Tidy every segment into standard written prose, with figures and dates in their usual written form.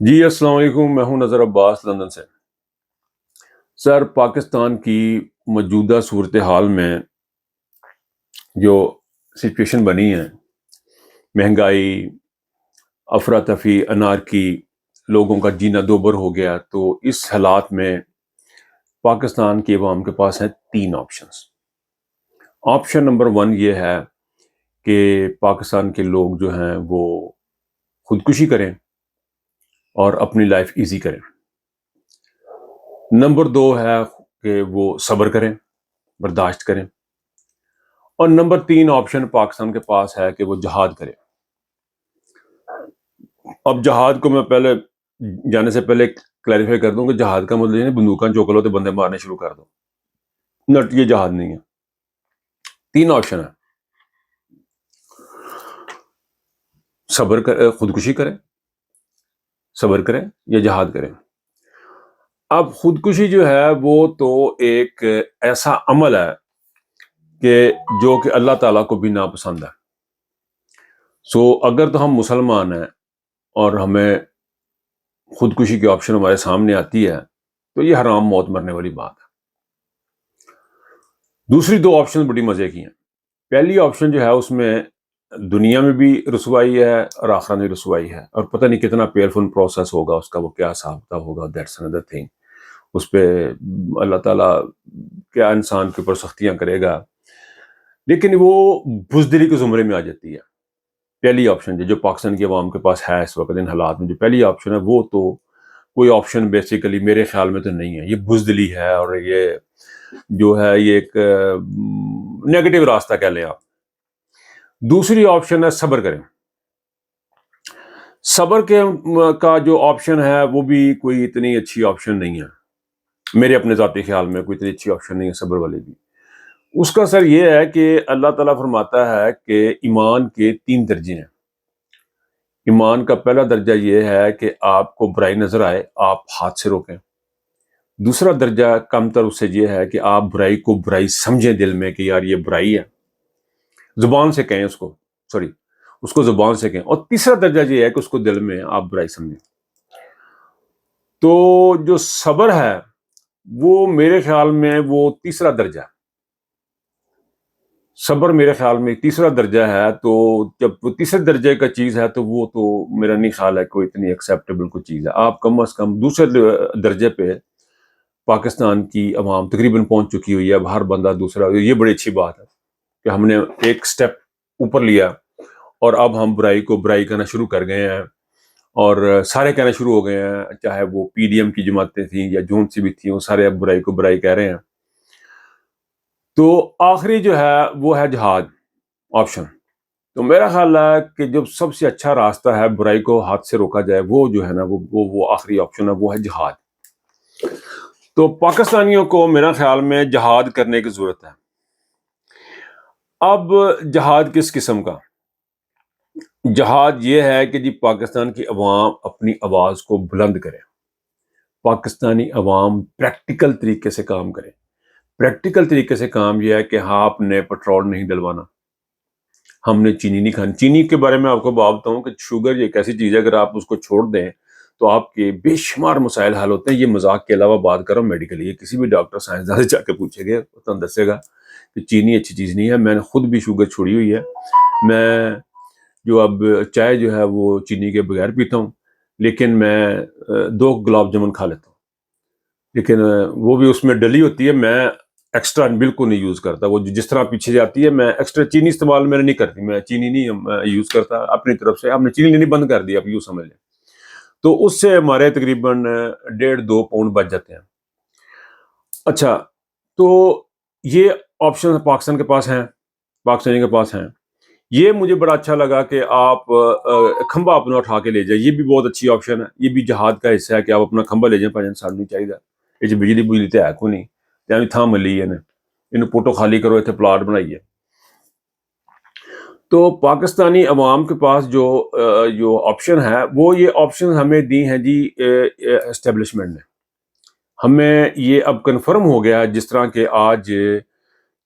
جی السلام علیکم، میں ہوں نذر عباس لندن سے۔ سر، پاکستان کی موجودہ صورتحال میں جو سچویشن بنی ہے، مہنگائی، افراتفری، انارکی، لوگوں کا جینا دوبر ہو گیا، تو اس حالات میں پاکستان کی عوام کے پاس ہیں تین آپشنز۔ آپشن نمبر 1 یہ ہے کہ پاکستان کے لوگ جو ہیں وہ خودکشی کریں اور اپنی لائف ایزی کریں۔ نمبر 2 ہے کہ وہ صبر کریں، برداشت کریں۔ اور نمبر 3 آپشن پاکستان کے پاس ہے کہ وہ جہاد کرے۔ اب جہاد کو میں پہلے جانے سے پہلے کلیریفائی کر دوں کہ جہاد کا مطلب یہ نہیں بندوقاں چوکلو تو بندے مارنے شروع کر دو، نٹ، یہ جہاد نہیں ہے۔ 3 آپشن ہے، صبر کرے، خودکشی کریں، صبر کریں یا جہاد کریں۔ اب خودکشی جو ہے وہ تو ایک ایسا عمل ہے کہ جو کہ اللہ تعالیٰ کو بھی ناپسند ہے۔ اگر تو ہم مسلمان ہیں اور ہمیں خودکشی کی آپشن ہمارے سامنے آتی ہے تو یہ حرام موت مرنے والی بات ہے۔ دوسری 2 آپشن بڑی مزے کی ہیں۔ پہلی آپشن جو ہے اس میں دنیا میں بھی رسوائی ہے اور آخرت میں بھی رسوائی ہے، اور پتہ نہیں کتنا پیئرفل پروسیس ہوگا اس کا، وہ کیا حساب کتاب ہوگا، دیٹس اندر تھنگ۔ اس پہ اللہ تعالیٰ کیا انسان کے اوپر سختیاں کرے گا، لیکن وہ بزدلی کے زمرے میں آ جاتی ہے۔ پہلی آپشن جو پاکستان کی عوام کے پاس ہے اس وقت ان حالات میں، جو پہلی آپشن ہے وہ تو کوئی آپشن بیسیکلی میرے خیال میں تو نہیں ہے، یہ بزدلی ہے، اور یہ جو ہے یہ ایک نیگیٹو راستہ کہہ لیں آپ۔ دوسری آپشن ہے صبر کریں۔ صبر کا جو آپشن ہے وہ بھی کوئی اتنی اچھی آپشن نہیں ہے، میرے اپنے ذاتی خیال میں کوئی اتنی اچھی آپشن نہیں ہے صبر والی بھی۔ اس کا سر یہ ہے کہ اللہ تعالیٰ فرماتا ہے کہ ایمان کے 3 درجے ہیں۔ ایمان کا پہلا درجہ یہ ہے کہ آپ کو برائی نظر آئے، آپ ہاتھ سے روکیں۔ دوسرا درجہ کم تر اس سے یہ ہے کہ آپ برائی کو برائی سمجھیں دل میں کہ یار یہ برائی ہے، زبان سے کہیں اس کو زبان سے کہیں۔ اور تیسرا درجہ یہ ہے کہ اس کو دل میں آپ برائی سمجھیں۔ تو جو صبر ہے وہ میرے خیال میں وہ تیسرا درجہ ہے۔ صبر میرے خیال میں تیسرا درجہ ہے، تو جب وہ تیسرے درجے کا چیز ہے تو وہ تو میرا نہیں خیال ہے کوئی اتنی ایکسیپٹیبل کوئی چیز ہے۔ آپ کم از کم دوسرے درجے پہ پاکستان کی عوام تقریباً پہنچ چکی ہوئی ہے، اب ہر بندہ دوسرا، یہ بڑی اچھی بات ہے کہ ہم نے ایک سٹیپ اوپر لیا اور اب ہم برائی کو برائی کرنا شروع کر گئے ہیں، اور سارے کہنا شروع ہو گئے ہیں، چاہے وہ پی ڈی ایم کی جماعتیں تھیں یا جون سی بھی تھیں، وہ سارے اب برائی کو برائی کہہ رہے ہیں۔ تو آخری جو ہے وہ ہے جہاد آپشن۔ تو میرا خیال ہے کہ جو سب سے اچھا راستہ ہے برائی کو ہاتھ سے روکا جائے وہ جو ہے نا وہ آخری آپشن ہے، وہ ہے جہاد۔ تو پاکستانیوں کو میرا خیال میں جہاد کرنے کی ضرورت ہے۔ اب جہاد کس قسم کا؟ جہاد یہ ہے کہ جی پاکستان کی عوام اپنی آواز کو بلند کرے، پاکستانی عوام پریکٹیکل طریقے سے کام کرے۔ پریکٹیکل طریقے سے کام یہ ہے کہ ہاں، آپ نے پیٹرول نہیں ڈلوانا، ہم نے چینی نہیں کھانی۔ چینی کے بارے میں آپ کو بات بتاؤں کہ شوگر ایک ایسی چیز ہے، اگر آپ اس کو چھوڑ دیں تو آپ کے بے شمار مسائل حل ہوتے ہیں۔ یہ مذاق کے علاوہ بات کرو میڈیکلی، یہ کسی بھی ڈاکٹر سائنسدان سے جا کے پوچھے گے تو دسے گا کہ چینی اچھی چیز نہیں ہے۔ میں نے خود بھی شوگر چھوڑی ہوئی ہے، میں جو اب چائے جو ہے وہ چینی کے بغیر پیتا ہوں، لیکن میں 2 گلاب جامن کھا لیتا ہوں، لیکن وہ بھی اس میں ڈلی ہوتی ہے، میں ایکسٹرا بالکل نہیں یوز کرتا۔ وہ جس طرح پیچھے جاتی ہے، میں ایکسٹرا چینی استعمال میں نہیں کرتی، میں چینی نہیں یوز کرتا اپنی طرف سے۔ ہم نے چینی لینی بند کر دی، آپ یوں سمجھ لیں۔ تو اس سے ہمارے تقریباً 1.5-2 پاؤنڈ بچ جاتے ہیں۔ اچھا، تو یہ آپشن پاکستان کے پاس ہیں، پاکستانی کے پاس ہیں۔ یہ مجھے بڑا اچھا لگا کہ آپ کھمبا اپنا اٹھا کے لے جائیں، یہ بھی بہت اچھی آپشن ہے۔ یہ بھی جہاد کا حصہ ہے کہ آپ اپنا کھمبا لے جائیں، 5 سال نہیں چاہیے۔ یہ جو بجلی تو ہے کو نہیں، یعنی تھا ملی ہے انہیں پوٹو خالی کرو، اتنے پلاٹ بنائیے۔ تو پاکستانی عوام کے پاس جو آپشن ہے وہ یہ آپشن ہمیں دی ہیں جی اسٹیبلشمنٹ نے۔ ہمیں یہ اب کنفرم ہو گیا، جس طرح کہ آج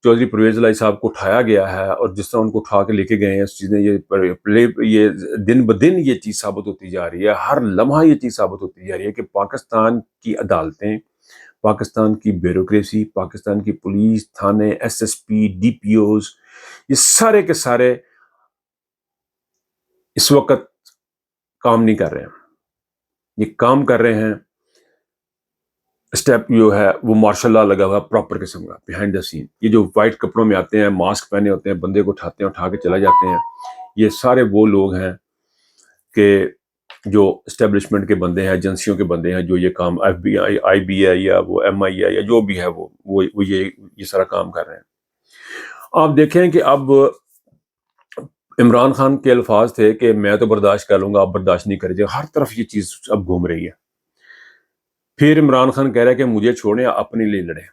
چودھری پرویز الہی صاحب کو اٹھایا گیا ہے اور جس طرح ان کو اٹھا کے لے کے گئے ہیں اس چیزیں یہ دن بدن یہ چیز ثابت ہوتی جا رہی ہے، ہر لمحہ یہ چیز ثابت ہوتی جا رہی ہے کہ پاکستان کی عدالتیں، پاکستان کی بیوروکریسی، پاکستان کی پولیس، تھانے، S S P, D P Os, یہ سارے کے سارے اس وقت کام نہیں کر رہے ہیں۔ یہ کام کر رہے ہیں، اسٹیپ جو ہے وہ مارشل لا لگا ہوا پراپر قسم کا بیہائنڈ دا سین۔ یہ جو وائٹ کپڑوں میں آتے ہیں، ماسک پہنے ہوتے ہیں، بندے کو اٹھاتے ہیں، اٹھا کے چلا جاتے ہیں، یہ سارے وہ لوگ ہیں کہ جو اسٹیبلشمنٹ کے بندے ہیں، ایجنسیوں کے بندے ہیں، جو یہ کام F B I, I B I یا وہ ایم آئی آئی یا جو بھی ہے وہ یہ سارا کام کر رہے ہیں۔ آپ دیکھیں کہ اب عمران خان کے الفاظ تھے کہ میں تو برداشت کر لوں گا، آپ برداشت نہیں کریں، ہر طرف یہ چیز اب گھوم رہی ہے۔ پھر عمران خان کہہ رہا ہے کہ مجھے چھوڑیں، اپنے لیے لڑیں۔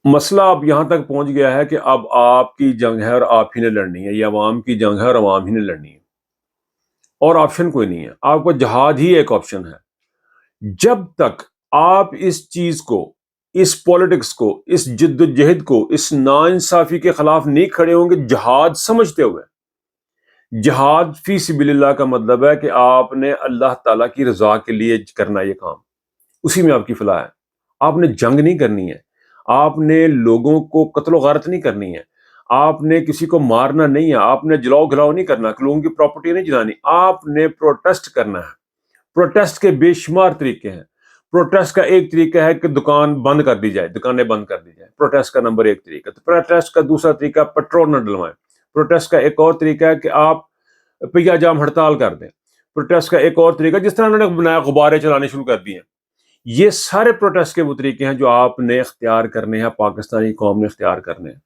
مسئلہ اب یہاں تک پہنچ گیا ہے کہ اب آپ کی جنگ ہے اور آپ ہی نے لڑنی ہے، یہ عوام کی جنگ ہے اور عوام ہی نے لڑنی ہے، اور آپشن کوئی نہیں ہے۔ آپ کو جہاد ہی ایک آپشن ہے۔ جب تک آپ اس چیز کو، اس پولیٹکس کو، اس جد و جہد کو، اس ناانصافی کے خلاف نہیں کھڑے ہوں گے جہاد سمجھتے ہوئے، جہاد فی سبیل اللہ کا مطلب ہے کہ آپ نے اللہ تعالیٰ کی رضا کے لیے کرنا یہ کام، اسی میں آپ کی فلاح ہے۔ آپ نے جنگ نہیں کرنی ہے، آپ نے لوگوں کو قتل و غارت نہیں کرنی ہے، آپ نے کسی کو مارنا نہیں ہے، آپ نے جلاؤ گھلاؤ نہیں کرنا، لوگوں کی پراپرٹی نہیں جلانی، آپ نے پروٹیسٹ کرنا ہے۔ پروٹیسٹ کے بے شمار طریقے ہیں۔ پروٹیسٹ کا ایک طریقہ ہے کہ دکان بند کر دی جائے، دکانیں بند کر دی جائیں، پروٹیسٹ کا نمبر ایک طریقہ۔ تو پروٹیسٹ کا دوسرا طریقہ پیٹرول نہ ڈلوائیں۔ پروٹیسٹ کا ایک اور طریقہ ہے کہ آپ پیا جام ہڑتال کر دیں۔ پروٹیسٹ کا ایک اور طریقہ جس طرح انہوں نے بنایا، غبارے چلانے شروع کر دیے ہیں۔ یہ سارے پروٹیسٹ کے وہ طریقے ہیں جو آپ نے اختیار کرنے ہیں، پاکستانی قوم نے اختیار کرنے ہیں۔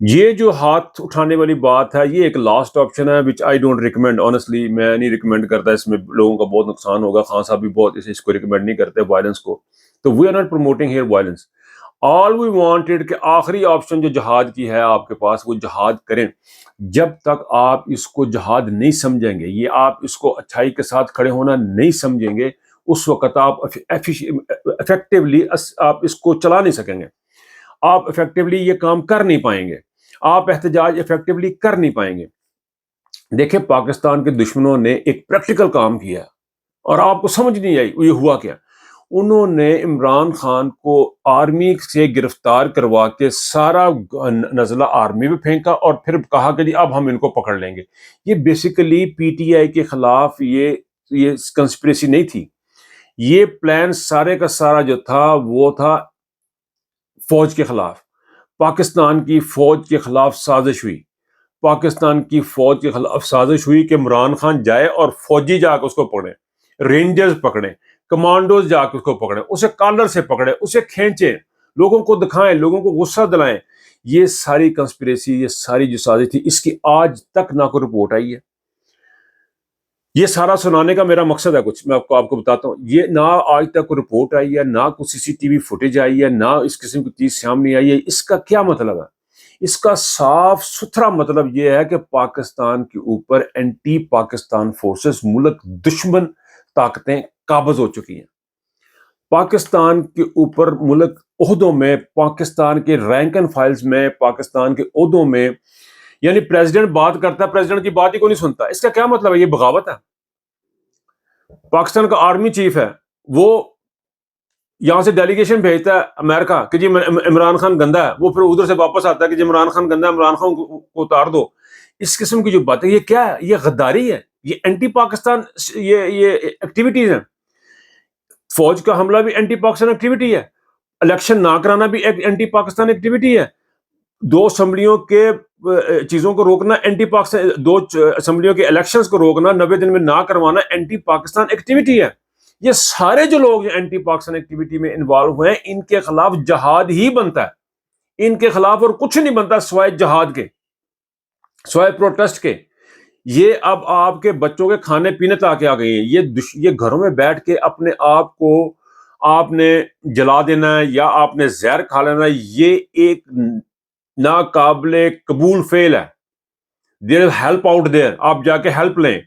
یہ جو ہاتھ اٹھانے والی بات ہے، یہ ایک لاسٹ آپشن ہے which I don't recommend honestly۔ میں نہیں ریکمینڈ کرتا، اس میں لوگوں کا بہت نقصان ہوگا۔ خان صاحب بھی بہت اس کو ریکمینڈ نہیں کرتے وائلنس کو، تو we are not promoting here violence۔ all we wanted کہ آخری آپشن جو جہاد کی ہے آپ کے پاس، وہ جہاد کریں۔ جب تک آپ اس کو جہاد نہیں سمجھیں گے، یہ آپ اس کو اچھائی کے ساتھ کھڑے ہونا نہیں سمجھیں گے، اس وقت آپ افیکٹولی آپ اس کو چلا نہیں سکیں گے، آپ افیکٹولی یہ کام کر نہیں پائیں گے، آپ احتجاج افیکٹولی کر نہیں پائیں گے۔ دیکھیں پاکستان کے دشمنوں نے ایک پریکٹیکل کام کیا اور آپ کو سمجھ نہیں آئی یہ ہوا کیا۔ انہوں نے عمران خان کو آرمی سے گرفتار کروا کے سارا نزلہ آرمی میں پھینکا اور پھر کہا کہ جی اب ہم ان کو پکڑ لیں گے۔ یہ بیسیکلی پی ٹی آئی کے خلاف یہ کنسپریسی نہیں تھی، یہ پلان سارے کا سارا جو تھا وہ تھا فوج کے خلاف۔ پاکستان کی فوج کے خلاف سازش ہوئی، پاکستان کی فوج کے خلاف سازش ہوئی کہ عمران خان جائے اور فوجی جا کے اس کو پکڑیں، رینجرز پکڑیں، کمانڈوز جا کے اس کو پکڑیں، اسے کالر سے پکڑیں، اسے کھینچیں، لوگوں کو دکھائیں، لوگوں کو غصہ دلائیں۔ یہ ساری کنسپریسی، یہ ساری جو سازش تھی، اس کی آج تک نہ کوئی رپورٹ آئی ہے۔ یہ سارا سنانے کا میرا مقصد ہے کچھ، میں آپ کو بتاتا ہوں، یہ نہ آج تک کوئی رپورٹ آئی ہے، نہ کوئی سی سی ٹی وی فوٹیج آئی ہے، نہ اس قسم کی چیز سامنے آئی ہے۔ اس کا کیا مطلب ہے؟ اس کا صاف ستھرا مطلب یہ ہے کہ پاکستان کے اوپر اینٹی پاکستان فورسز، ملک دشمن طاقتیں قابض ہو چکی ہیں۔ پاکستان کے اوپر ملک عہدوں میں، پاکستان کے رینک اینڈ فائلز میں، پاکستان کے عہدوں میں، یعنی پریزیڈنٹ بات کرتا ہے، پریزیڈنٹ کی بات ہی کو نہیں سنتا۔ اس کا کیا مطلب ہے؟ یہ بغاوت ہے۔ پاکستان کا آرمی چیف ہے، وہ یہاں سے ڈیلیگیشن بھیجتا ہے امریکہ کہ جی عمران خان گندا ہے، وہ پھر ادھر سے واپس آتا ہے کہ جی عمران خان گندا ہے، عمران خان کو اتار دو۔ اس قسم کی جو باتیں، یہ کیا ہے؟ یہ غداری ہے، یہ اینٹی پاکستان یہ ایکٹیویٹیز ہیں۔ فوج کا حملہ بھی اینٹی پاکستان ایکٹیویٹی ہے، الیکشن نہ کرانا بھی ایک اینٹی پاکستان ایکٹیویٹی ہے، دو اسمبلیوں کے چیزوں کو روکنا اینٹی پاکستان، دو اسمبلیوں کے الیکشنز کو روکنا، 90 دن میں نہ کروانا اینٹی پاکستان ایکٹیویٹی ہے۔ یہ سارے جو لوگ اینٹی پاکستان ایکٹیویٹی میں انوالو ہوئے ہیں، ان کے خلاف جہاد ہی بنتا ہے۔ ان کے خلاف اور کچھ نہیں بنتا سوائے جہاد کے، سوائے پروٹیسٹ کے۔ یہ اب آپ کے بچوں کے کھانے پینے تک آ گئی ہیں۔ یہ گھروں میں بیٹھ کے اپنے آپ کو آپ نے جلا دینا ہے یا آپ نے زہر کھا لینا ہے، یہ ایک ناقابل قبول فعل ہے۔ دیر از ہیلپ آؤٹ دیر، آپ جا کے ہیلپ لیں۔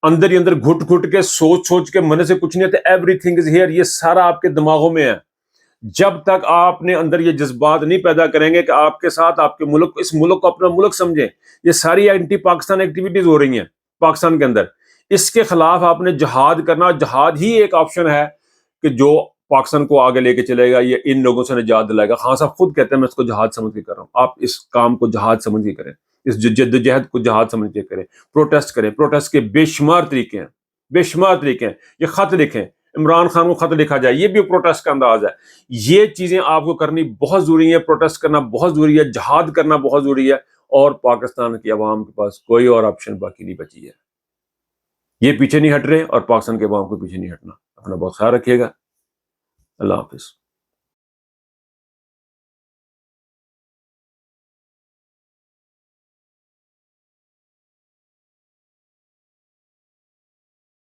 اندر ہی اندر گھٹ گھٹ کے سوچ کے من سے کچھ نہیں ہوتا، ایوری تھنگ از ہیئر، یہ سارا آپ کے دماغوں میں ہے۔ جب تک آپ نے اندر یہ جذبات نہیں پیدا کریں گے کہ آپ کے ساتھ آپ کے ملک، اس ملک کو اپنا ملک سمجھیں، یہ ساری اینٹی پاکستان ایکٹیویٹیز ہو رہی ہیں پاکستان کے اندر، اس کے خلاف آپ نے جہاد کرنا. جہاد ہی ایک آپشن ہے کہ جو پاکستان کو آگے لے کے چلے گا، یہ ان لوگوں سے نجات دلائے گا. خان صاحب خود کہتے ہیں میں اس کو جہاد سمجھ کے کر رہا ہوں. آپ اس کام کو جہاد سمجھ کے کریں، اس جدوجہد کو جہاد سمجھ کے کریں. پروٹیسٹ کریں. پروٹیسٹ کے بے شمار طریقے ہیں، بے شمار طریقے ہیں. یہ خط لکھیں، عمران خان کو خط لکھا جائے، یہ بھی پروٹیسٹ کا انداز ہے. یہ چیزیں آپ کو کرنی بہت ضروری ہے. پروٹیسٹ کرنا بہت ضروری ہے، جہاد کرنا بہت ضروری ہے. اور پاکستان کی عوام کے پاس کوئی اور آپشن باقی نہیں بچی ہے. یہ پیچھے نہیں ہٹ رہے اور پاکستان کے عوام کو پیچھے نہیں ہٹنا. اپنا بہت خیال رکھیے گا. اللہ حافظ.